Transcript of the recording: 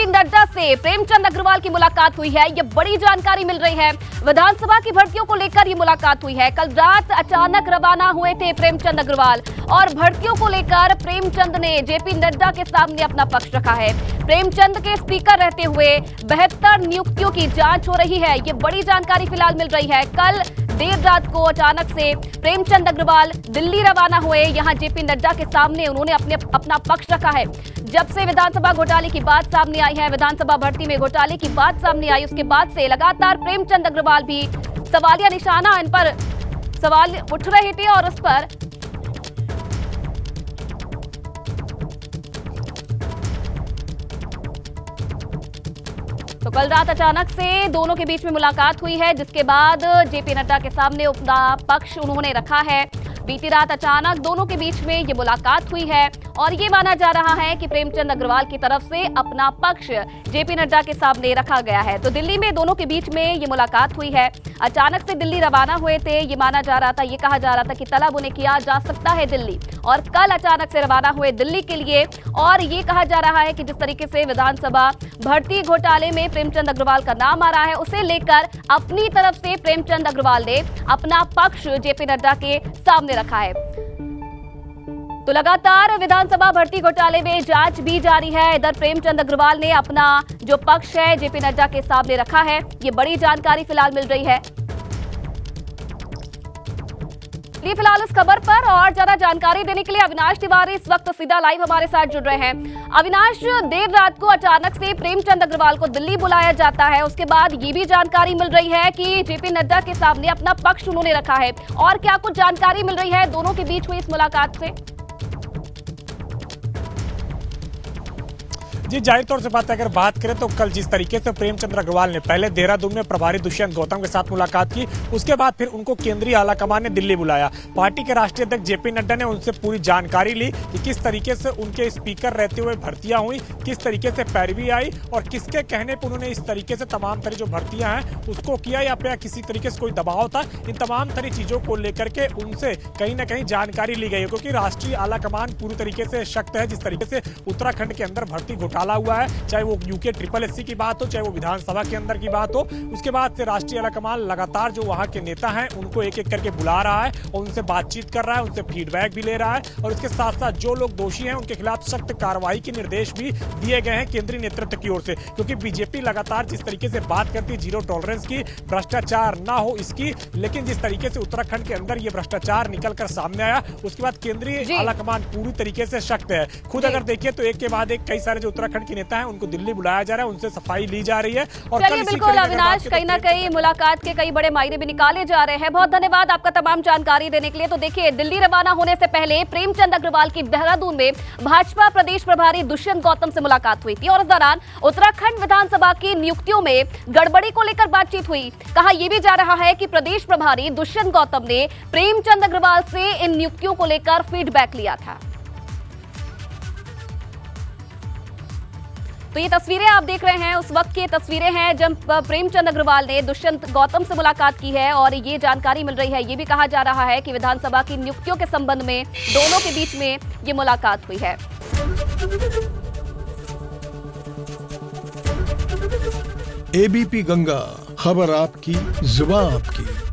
नड्डा से प्रेमचंद अग्रवाल की मुलाकात हुई है। ये बड़ी जानकारी मिल रही है। विधानसभा की भर्तियों को लेकर ये मुलाकात हुई है। कल रात अचानक रवाना हुए थे प्रेमचंद अग्रवाल और भर्तियों को लेकर प्रेमचंद ने जेपी नड्डा के सामने अपना पक्ष रखा है। प्रेमचंद के स्पीकर रहते हुए 72 नियुक्तियों की जांच हो रही है। ये बड़ी जानकारी फिलहाल मिल रही है। कल देर रात को अचानक से प्रेमचंद अग्रवाल दिल्ली रवाना हुए। यहां जेपी नड्डा के सामने उन्होंने अपना पक्ष रखा है। जब से विधानसभा घोटाले की बात सामने आई है, विधानसभा भर्ती में घोटाले की बात सामने आई, उसके बाद से लगातार प्रेमचंद अग्रवाल भी सवालिया निशाना, इन पर सवाल उठ रहे थे और उस पर तो कल रात अचानक से दोनों के बीच में मुलाकात हुई है, जिसके बाद जेपी नड्डा के सामने अपना पक्ष उन्होंने रखा है। बीती रात अचानक दोनों के बीच में ये मुलाकात हुई है और ये माना जा रहा है कि प्रेमचंद अग्रवाल की तरफ से अपना पक्ष जेपी नड्डा के सामने रखा गया है। तो दिल्ली में दोनों के बीच में ये मुलाकात हुई है। अचानक से दिल्ली रवाना हुए थे। ये माना जा रहा था, ये कहा जा रहा था कि तलब उन्हें किया जा सकता है दिल्ली, और कल अचानक से रवाना हुए दिल्ली के लिए। और ये कहा जा रहा है कि जिस तरीके से विधानसभा भर्ती घोटाले में प्रेमचंद अग्रवाल का नाम आ रहा है, उसे लेकर अपनी तरफ से प्रेमचंद अग्रवाल ने अपना पक्ष जेपी नड्डा के सामने रखा है। तो लगातार विधानसभा भर्ती घोटाले में जांच भी जारी है। इधर प्रेमचंद अग्रवाल ने अपना जो पक्ष है जेपी नड्डा के सामने रखा है। ये बड़ी जानकारी फिलहाल मिल रही है। फिलहाल इस खबर पर और ज्यादा जानकारी देने के लिए अविनाश तिवारी इस वक्त सीधा लाइव हमारे साथ जुड़ रहे हैं। अविनाश, देर रात को अचानक से प्रेमचंद अग्रवाल को दिल्ली बुलाया जाता है, उसके बाद ये भी जानकारी मिल रही है कि जेपी नड्डा के सामने अपना पक्ष उन्होंने रखा है। और क्या कुछ जानकारी मिल रही है दोनों के बीच हुई इस मुलाकात से? जी, जाहिर तौर से अगर बात करें तो कल जिस तरीके से प्रेमचंद अग्रवाल ने पहले देहरादून में प्रभारी दुष्यंत गौतम के साथ मुलाकात की, उसके बाद फिर उनको केंद्रीय आलाकमान ने दिल्ली बुलाया। पार्टी के राष्ट्रीय अध्यक्ष जेपी नड्डा ने उनसे पूरी जानकारी ली कि किस तरीके से उनके स्पीकर रहते हुए भर्तियां हुई, किस तरीके से पैरवी आई और किसके कहने पर उन्होंने इस तरीके से तमाम तरह जो भर्तियां हैं उसको किया, या फिर किसी तरीके से कोई दबाव था। इन तमाम तरह चीजों को लेकर के उनसे कहीं ना कहीं जानकारी ली गई है, क्योंकि राष्ट्रीय आलाकमान पूरी तरीके से सख्त है। जिस तरीके से उत्तराखंड के अंदर भर्ती घोटाला हुआ है, चाहे वो यूके SSS की बात हो, चाहे वो विधानसभा के अंदर की बात हो, उसके बाद से राष्ट्रीय आलाकमान लगातार जो वहां के नेता हैं उनको एक एक करके बुला रहा है और उनसे बातचीत कर रहा है, उनसे फीडबैक भी ले रहा है। और इसके साथ साथ जो लोग दोषी हैं उनके खिलाफ सख्त कार्रवाई के निर्देश भी दिए गए हैं केंद्रीय नेतृत्व की ओर से, क्योंकि बीजेपी लगातार जिस तरीके से बात करती है जीरो टॉलरेंस की, भ्रष्टाचार ना हो इसकी, लेकिन जिस तरीके से उत्तराखंड के अंदर ये भ्रष्टाचार निकलकर सामने आया, उसके बाद केंद्रीय आलाकमान पूरी तरीके से सख्त है। खुद अगर देखिए तो एक के बाद एक कई सारे जो उत्तराखंड के नेता हैं उनको दिल्ली बुलाया जा रहा है, उनसे सफाई ली जा रही है। और चलिए बिल्कुल अविनाश, कहीं ना कहीं मुलाकात के कई बड़े मायने भी निकाले जा रहे हैं। बहुत धन्यवाद आपका तमाम जानकारी देने के लिए। तो देखिए, दिल्ली रवाना होने से पहले प्रेमचंद अग्रवाल की देहरादून में भाजपा प्रदेश प्रभारी दुष्यंत गौतम से मुलाकात हुई थी और इस दौरान उत्तराखंड विधानसभा की नियुक्तियों में गड़बड़ी को लेकर बातचीत हुई। कहा यह भी जा रहा है कि प्रदेश प्रभारी दुष्यंत गौतम ने प्रेमचंद अग्रवाल से इन नियुक्तियों को लेकर फीडबैक लिया था। तो ये तस्वीरें आप देख रहे हैं, उस वक्त की तस्वीरें हैं जब प्रेमचंद अग्रवाल ने दुष्यंत गौतम से मुलाकात की है और ये जानकारी मिल रही है। ये भी कहा जा रहा है कि विधानसभा की नियुक्तियों के संबंध में दोनों के बीच में ये मुलाकात हुई है। एबीपी गंगा, खबर आपकी, जुबान आपकी।